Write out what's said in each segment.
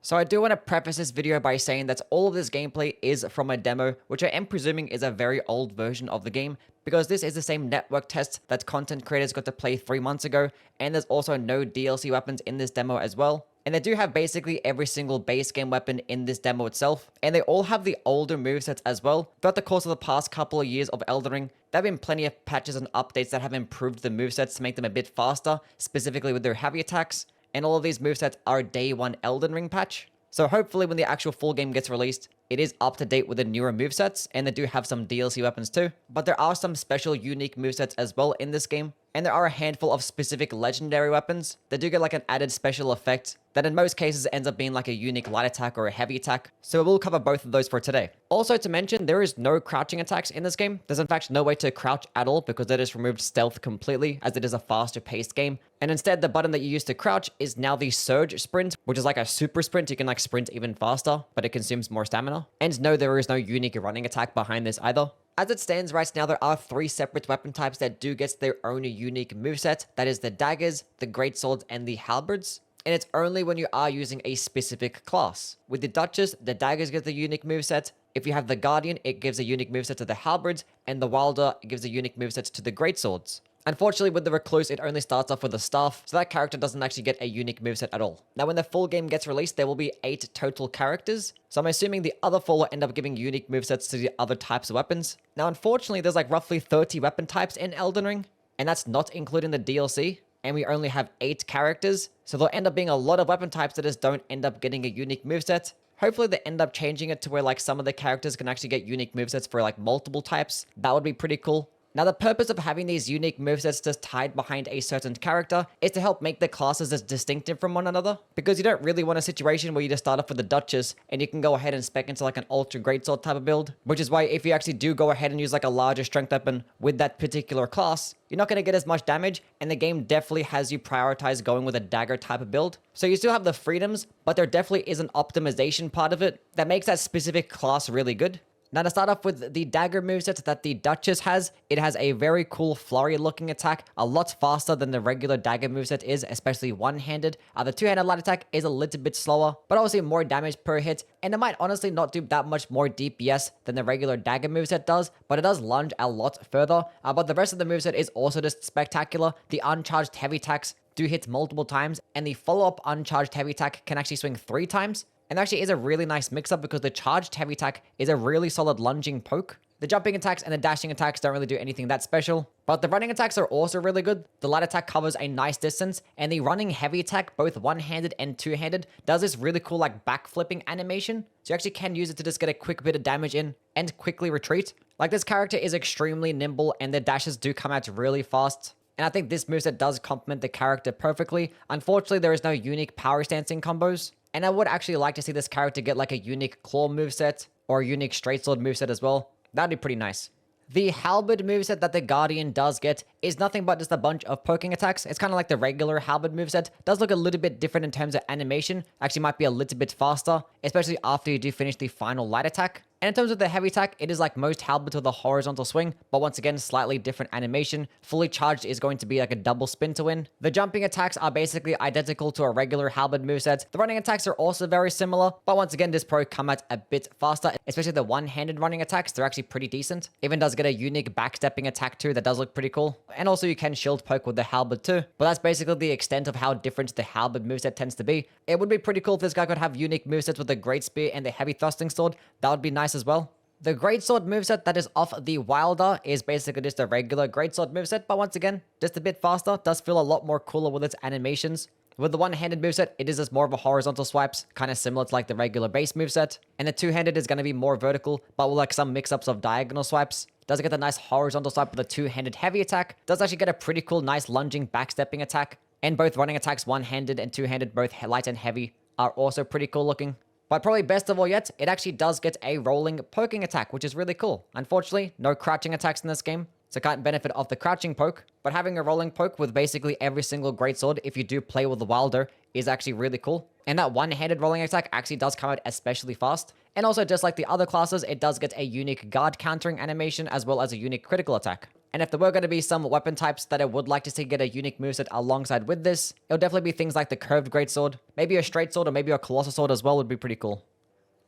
So I do want to preface this video by saying that all of this gameplay is from a demo, which I am presuming is a very old version of the game, because this is the same network test that content creators got to play 3 months ago, and there's also no DLC weapons in this demo as well. And they do have basically every single base game weapon in this demo itself, and they all have the older movesets as well. Throughout the course of the past couple of years of Elden Ring, there have been plenty of patches and updates that have improved the movesets to make them a bit faster, specifically with their heavy attacks. And all of these movesets are a day 1 Elden Ring patch. So hopefully when the actual full game gets released, it is up to date with the newer movesets, and they do have some DLC weapons too. But there are some special unique movesets as well in this game, and there are a handful of specific legendary weapons that do get like an added special effect that in most cases ends up being like a unique light attack or a heavy attack. So we'll cover both of those for today. Also to mention, there is no crouching attacks in this game. There's in fact no way to crouch at all because they just removed stealth completely, as it is a faster paced game. And instead the button that you use to crouch is now the surge sprint, which is like a super sprint. You can like sprint even faster, but it consumes more stamina. And no, there is no unique running attack behind this either. As it stands right now, there are 3 separate weapon types that do get their own unique moveset. That is the Daggers, the Greatswords, and the Halberds. And it's only when you are using a specific class. With the Duchess, the Daggers get the unique moveset. If you have the Guardian, it gives a unique moveset to the Halberds, and the WYLDER, it gives a unique moveset to the Greatswords. Unfortunately, with the Recluse, it only starts off with a staff, so that character doesn't actually get a unique moveset at all. Now, when the full game gets released, there will be 8 total characters, so I'm assuming the other 4 will end up giving unique movesets to the other types of weapons. Now, unfortunately, there's like roughly 30 weapon types in Elden Ring, and that's not including the DLC, and we only have 8 characters, so there'll end up being a lot of weapon types that just don't end up getting a unique moveset. Hopefully they end up changing it to where like some of the characters can actually get unique movesets for like multiple types. That would be pretty cool. Now, the purpose of having these unique movesets just tied behind a certain character is to help make the classes as distinctive from one another, because you don't really want a situation where you just start off with the Duchess and you can go ahead and spec into like an Ultra Greatsword type of build, which is why if you actually do go ahead and use like a larger strength weapon with that particular class, you're not going to get as much damage, and the game definitely has you prioritize going with a dagger type of build. So you still have the freedoms, but there definitely is an optimization part of it that makes that specific class really good. Now, to start off with the dagger moveset that the Duchess has, it has a very cool flurry looking attack, a lot faster than the regular dagger moveset is, especially one-handed. The two-handed light attack is a little bit slower, but obviously more damage per hit, and it might honestly not do that much more DPS than the regular dagger moveset does, but it does lunge a lot further. But the rest of the moveset is also just spectacular. The uncharged heavy attacks do hit multiple times, and the follow-up uncharged heavy attack can actually swing 3 times. And actually is a really nice mix-up because the charged heavy attack is a really solid lunging poke. The jumping attacks and the dashing attacks don't really do anything that special, but the running attacks are also really good. The light attack covers a nice distance, and the running heavy attack, both one-handed and two-handed, does this really cool like backflipping animation. So you actually can use it to just get a quick bit of damage in and quickly retreat. Like, this character is extremely nimble, and the dashes do come out really fast. And I think this moveset does complement the character perfectly. Unfortunately, there is no unique power stancing combos. And I would actually like to see this character get like a unique claw moveset or a unique straight sword moveset as well. That'd be pretty nice. The halberd moveset that the Guardian does get is nothing but just a bunch of poking attacks. It's kind of like the regular halberd moveset. Does look a little bit different in terms of animation. Actually might be a little bit faster, especially after you do finish the final light attack. And in terms of the heavy attack, it is like most halberds with a horizontal swing, but once again, slightly different animation. Fully charged is going to be like a double spin to win. The jumping attacks are basically identical to a regular halberd moveset. The running attacks are also very similar, but once again, this pro come out a bit faster, especially the one-handed running attacks. They're actually pretty decent. Even does get a unique backstepping attack too that does look pretty cool. And also you can shield poke with the halberd too, but that's basically the extent of how different the halberd moveset tends to be. It would be pretty cool if this guy could have unique movesets with the great spear and the heavy thrusting sword. That would be nice as well. The Greatsword moveset that is off the WYLDER is basically just a regular Greatsword moveset, but once again, just a bit faster. Does feel a lot more cooler with its animations. With the one-handed moveset, it is just more of a horizontal swipes, kind of similar to like the regular base moveset. And the two-handed is going to be more vertical, but with like some mix-ups of diagonal swipes. Does get a nice horizontal swipe with a two-handed heavy attack. Does actually get a pretty cool, nice lunging backstepping attack. And both running attacks, one-handed and two-handed, both light and heavy, are also pretty cool looking. But probably best of all yet, it actually does get a rolling poking attack, which is really cool. Unfortunately, no crouching attacks in this game, so can't benefit off the crouching poke. But having a rolling poke with basically every single greatsword, if you do play with the WYLDER, is actually really cool. And that one-handed rolling attack actually does come out especially fast. And also, just like the other classes, it does get a unique guard countering animation as well as a unique critical attack. And if there were going to be some weapon types that I would like to see get a unique moveset alongside with this, it'll definitely be things like the curved greatsword, maybe a straight sword or maybe a colossal sword as well would be pretty cool.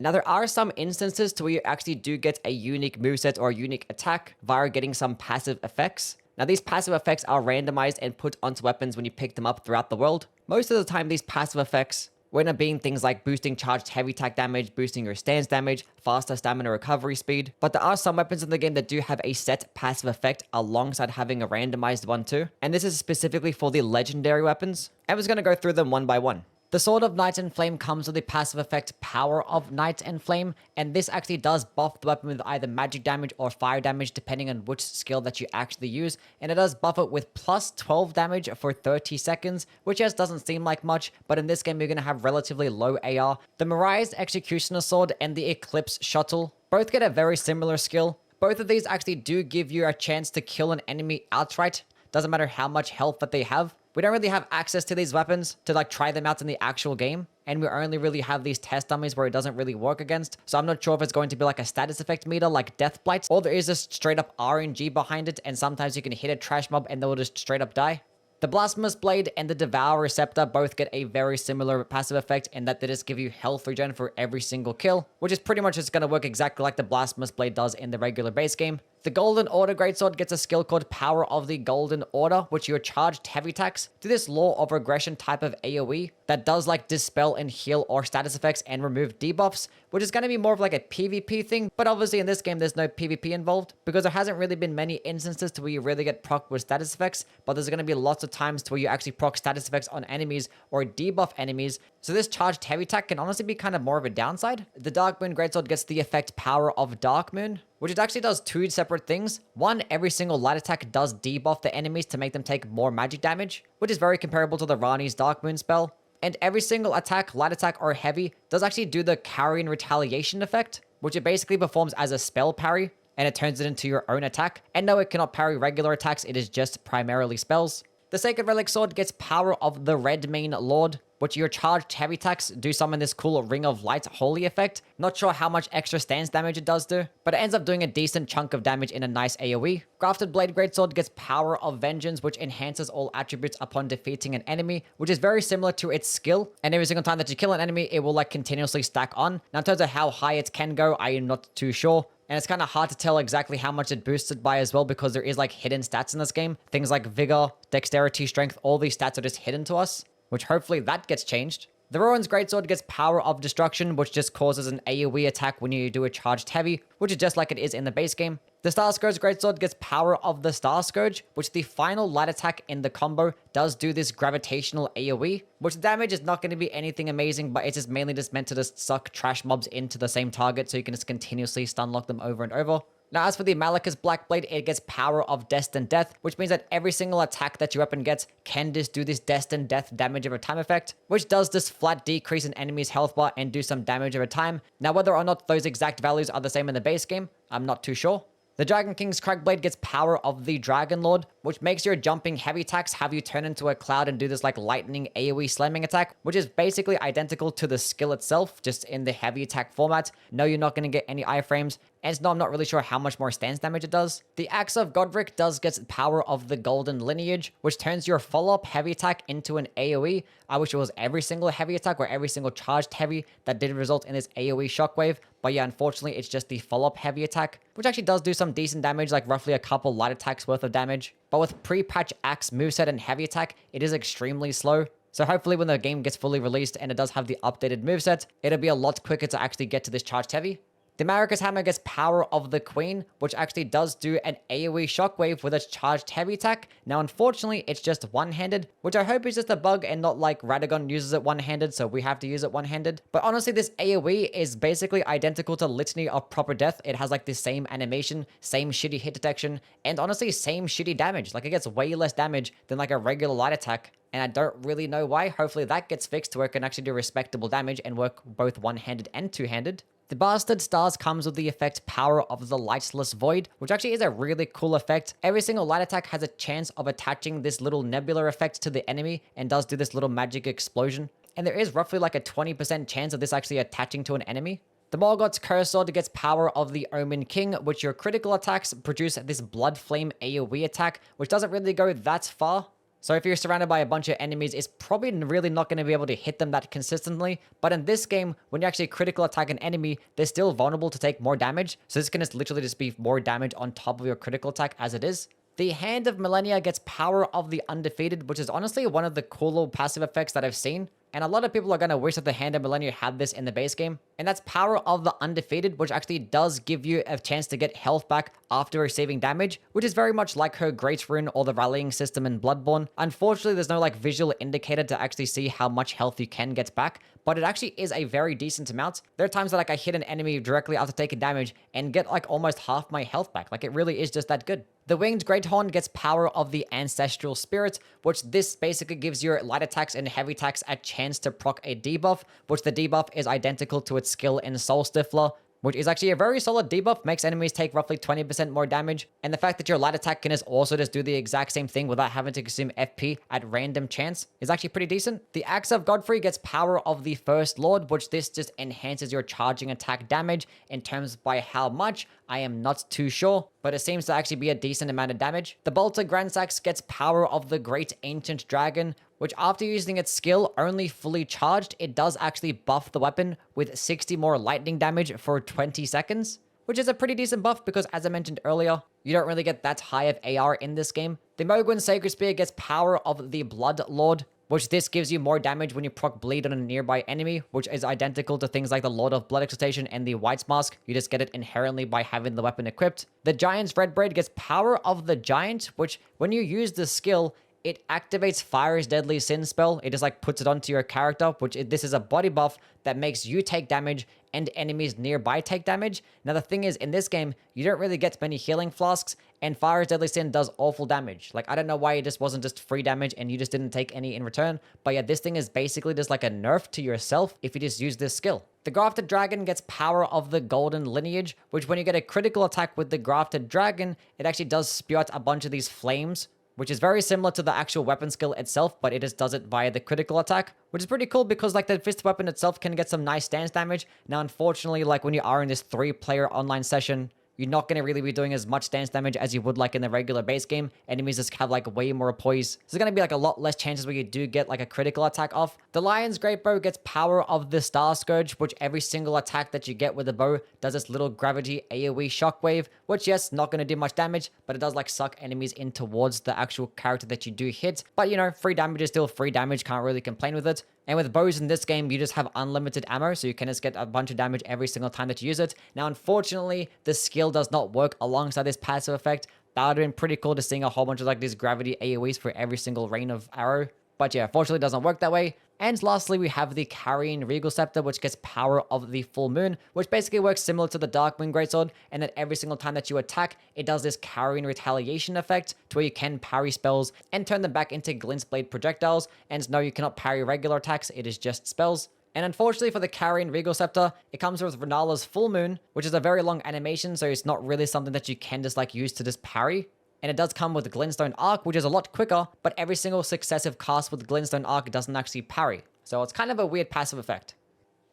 Now, there are some instances to where you actually do get a unique moveset or a unique attack via getting some passive effects. Now, these passive effects are randomized and put onto weapons when you pick them up throughout the world. Most of the time, these passive effects end up being things like boosting charged heavy attack damage, boosting your stance damage, faster stamina recovery speed. But there are some weapons in the game that do have a set passive effect alongside having a randomized one too. And this is specifically for the legendary weapons. I'm just going to go through them one by one. The Sword of Night and Flame comes with the passive effect Power of Night and Flame, and this actually does buff the weapon with either magic damage or fire damage depending on which skill that you actually use, and it does buff it with plus 12 damage for 30 seconds, which just doesn't seem like much, but in this game you're going to have relatively low AR. The Mariah's Executioner Sword and the Eclipse Shuttle both get a very similar skill. Both of these actually do give you a chance to kill an enemy outright, doesn't matter how much health that they have. We don't really have access to these weapons to try them out in the actual game, and we only really have these test dummies where it doesn't really work against, so I'm not sure if it's going to be like a status effect meter like Death Blight, or there is just straight up RNG behind it, and sometimes you can hit a trash mob and they'll just straight up die. The Blasphemous Blade and the Devour Receptor both get a very similar passive effect in that they just give you health regen for every single kill, which is pretty much just going to work exactly like the Blasphemous Blade does in the regular base game. The Golden Order Greatsword gets a skill called Power of the Golden Order, which you're charged heavy attacks to this Law of Regression type of AoE that does dispel and heal or status effects and remove debuffs, which is going to be more of a PvP thing, but obviously in this game there's no PvP involved because there hasn't really been many instances to where you really get proc with status effects, but there's going to be lots of times to where you actually proc status effects on enemies or debuff enemies, so this charged heavy attack can honestly be kind of more of a downside. The Dark Moon Greatsword gets the effect Power of Dark Moon, which it actually does two separate things. One, every single light attack does debuff the enemies to make them take more magic damage, which is very comparable to the Rani's Dark Moon spell. And every single attack, light attack or heavy, does actually do the Carrion Retaliation effect, which it basically performs as a spell parry, and it turns it into your own attack. And no, it cannot parry regular attacks, it is just primarily spells. The Sacred Relic Sword gets Power of the Red Mane Lord, which your charged heavy attacks do summon this cool Ring of Light holy effect. Not sure how much extra stance damage it does do, but it ends up doing a decent chunk of damage in a nice AoE. Grafted Blade Greatsword gets Power of Vengeance, which enhances all attributes upon defeating an enemy, which is very similar to its skill. And every single time that you kill an enemy, it will continuously stack on. Now in terms of how high it can go, I am not too sure. And it's kind of hard to tell exactly how much it boosted by as well because there is hidden stats in this game. Things like Vigor, Dexterity, Strength, all these stats are just hidden to us, which hopefully that gets changed. The Rowan's Greatsword gets Power of Destruction, which just causes an AoE attack when you do a charged heavy, which is just like it is in the base game. The Star Scourge Greatsword gets Power of the Star Scourge, which the final light attack in the combo does do this gravitational AoE, which the damage is not going to be anything amazing, but it's just mainly just meant to just suck trash mobs into the same target so you can just continuously stun lock them over and over. Now, as for the Malachus Blackblade, it gets Power of Destined Death, which means that every single attack that your weapon gets can just do this Destined Death damage over time effect, which does this flat decrease in enemy's health bar and do some damage over time. Now, whether or not those exact values are the same in the base game, I'm not too sure. The Dragon King's Cragblade gets Power of the Dragon Lord, which makes your jumping heavy attacks have you turn into a cloud and do this lightning AoE slamming attack, which is basically identical to the skill itself, just in the heavy attack format. No, you're not going to get any iframes, and no, I'm not really sure how much more stance damage it does. The Axe of Godric does get Power of the Golden Lineage, which turns your follow-up heavy attack into an AoE. I wish it was every single heavy attack or every single charged heavy that did result in this AoE shockwave, but yeah, unfortunately, it's just the follow-up heavy attack, which actually does do some decent damage, roughly a couple light attacks worth of damage. But with pre-patch Axe moveset and heavy attack, it is extremely slow. So hopefully when the game gets fully released and it does have the updated moveset, it'll be a lot quicker to actually get to this charged heavy. The Maracas Hammer gets Power of the Queen, which actually does do an AoE shockwave with its charged heavy attack. Now, unfortunately, it's just one-handed, which I hope is just a bug and not like Radagon uses it one-handed, so we have to use it one-handed. But honestly, this AoE is basically identical to Litany of Proper Death. It has the same animation, same shitty hit detection, and honestly, same shitty damage. It gets way less damage than a regular light attack. And I don't really know why. Hopefully that gets fixed to where it can actually do respectable damage and work both one-handed and two-handed. The Bastard Stars comes with the effect Power of the Lightless Void, which actually is a really cool effect. Every single light attack has a chance of attaching this little nebula effect to the enemy and does do this little magic explosion. And there is roughly a 20% chance of this actually attaching to an enemy. The Morgoth's Curse Sword gets power of the Omen King, which your critical attacks produce this Blood Flame AoE attack, which doesn't really go that far. So if you're surrounded by a bunch of enemies, it's probably really not going to be able to hit them that consistently. But in this game, when you actually critical attack an enemy, they're still vulnerable to take more damage. So this can just literally just be more damage on top of your critical attack as it is. The Hand of Millennia gets power of the Undefeated, which is honestly one of the cooler passive effects that I've seen. And a lot of people are going to wish that the Hand of Millennia had this in the base game. And that's power of the Undefeated, which actually does give you a chance to get health back after receiving damage, which is very much like her Greatswords or the rallying system in Bloodborne. Unfortunately, there's no like visual indicator to actually see how much health you can get back, but it actually is a very decent amount. There are times that like I hit an enemy directly after taking damage and get like almost half my health back. Like it really is just that good. The Winged Greathorn gets power of the Ancestral Spirit, which this basically gives your light attacks and heavy attacks a chance to proc a debuff, which the debuff is identical to its skill in Soul Stifler, which is actually a very solid debuff, makes enemies take roughly 20% more damage, and the fact that your light attack can also just do the exact same thing without having to consume FP at random chance is actually pretty decent. The Axe of Godfrey gets power of the First Lord, which this just enhances your charging attack damage. In terms by how much, I am not too sure, but it seems to actually be a decent amount of damage. The Bolter Grandsax gets power of the Great Ancient Dragon, which after using its skill only fully charged, it does actually buff the weapon with 60 more lightning damage for 20 seconds, which is a pretty decent buff because as I mentioned earlier, you don't really get that high of AR in this game. The Mogwin Sacred Spear gets power of the Blood Lord, which this gives you more damage when you proc bleed on a nearby enemy, which is identical to things like the Lord of Blood Exaltation and the White's Mask. You just get it inherently by having the weapon equipped. The Giant's Red Braid gets power of the Giant, which when you use the skill, it activates Fire's Deadly Sin spell. It just like puts it onto your character, which this is a body buff that makes you take damage and enemies nearby take damage. Now the thing is, in this game, you don't really get many healing flasks, and Fire's Deadly Sin does awful damage. Like, I don't know why it just wasn't just free damage and you just didn't take any in return. But yeah, this thing is basically just like a nerf to yourself if you just use this skill. The Grafted Dragon gets power of the Golden Lineage, which when you get a critical attack with the Grafted Dragon, it actually does spew out a bunch of these flames, which is very similar to the actual weapon skill itself, but it just does it via the critical attack, which is pretty cool because like the fist weapon itself can get some nice stance damage. Now, unfortunately, like when you are in this 3-player online session, you're not going to really be doing as much stance damage as you would like in the regular base game. Enemies just have like way more poise. So there's going to be like a lot less chances where you do get like a critical attack off. The Lion's Great Bow gets power of the Star Scourge, which every single attack that you get with the bow does this little gravity AoE shockwave, which yes, not going to do much damage, but it does like suck enemies in towards the actual character that you do hit. But you know, free damage is still free damage, can't really complain with it. And with bows in this game, you just have unlimited ammo, so you can just get a bunch of damage every single time that you use it. Now, unfortunately, the skill does not work alongside this passive effect. That would have been pretty cool to seeing a whole bunch of like these gravity AoEs for every single rain of arrow. But yeah, unfortunately, it doesn't work that way. And lastly, we have the Carrying Regal Scepter, which gets power of the Full Moon, which basically works similar to the Darkwind Greatsword, and that every single time that you attack, it does this Carrying Retaliation effect, to where you can parry spells and turn them back into Glintblade projectiles. And no, you cannot parry regular attacks, it is just spells. And unfortunately for the Carrying Regal Scepter, it comes with Renala's Full Moon, which is a very long animation, so it's not really something that you can just like use to just parry. And it does come with Glintstone Arc, which is a lot quicker, but every single successive cast with Glintstone Arc doesn't actually parry. So it's kind of a weird passive effect.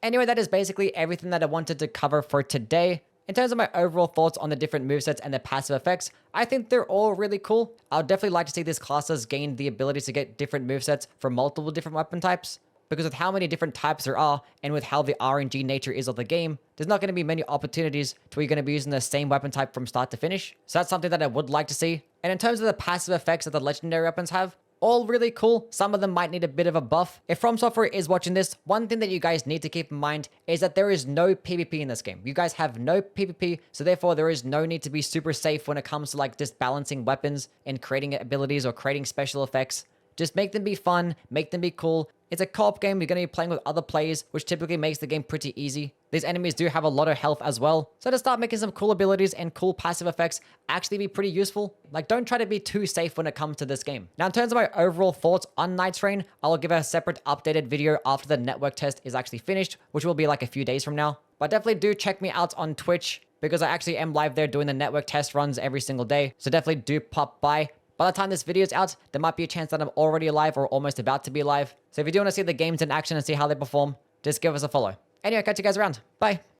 Anyway, that is basically everything that I wanted to cover for today. In terms of my overall thoughts on the different movesets and the passive effects, I think they're all really cool. I would definitely like to see these classes gain the ability to get different movesets for multiple different weapon types. Because with how many different types there are, and with how the RNG nature is of the game, there's not going to be many opportunities to where you're going to be using the same weapon type from start to finish. So that's something that I would like to see. And in terms of the passive effects that the legendary weapons have, all really cool. Some of them might need a bit of a buff. If From Software is watching this, one thing that you guys need to keep in mind is that there is no PvP in this game. You guys have no PvP, so therefore there is no need to be super safe when it comes to like just balancing weapons and creating abilities or creating special effects. Just make them be fun, make them be cool. It's a co-op game, you're going to be playing with other players, which typically makes the game pretty easy. These enemies do have a lot of health as well. So to start making some cool abilities and cool passive effects actually be pretty useful. Like, don't try to be too safe when it comes to this game. Now, in terms of my overall thoughts on Nightreign, I'll give a separate updated video after the network test is actually finished, which will be like a few days from now. But definitely do check me out on Twitch, because I actually am live there doing the network test runs every single day. So definitely do pop by. By the time this video is out, there might be a chance that I'm already live or almost about to be live. So if you do want to see the games in action and see how they perform, just give us a follow. Anyway, catch you guys around. Bye.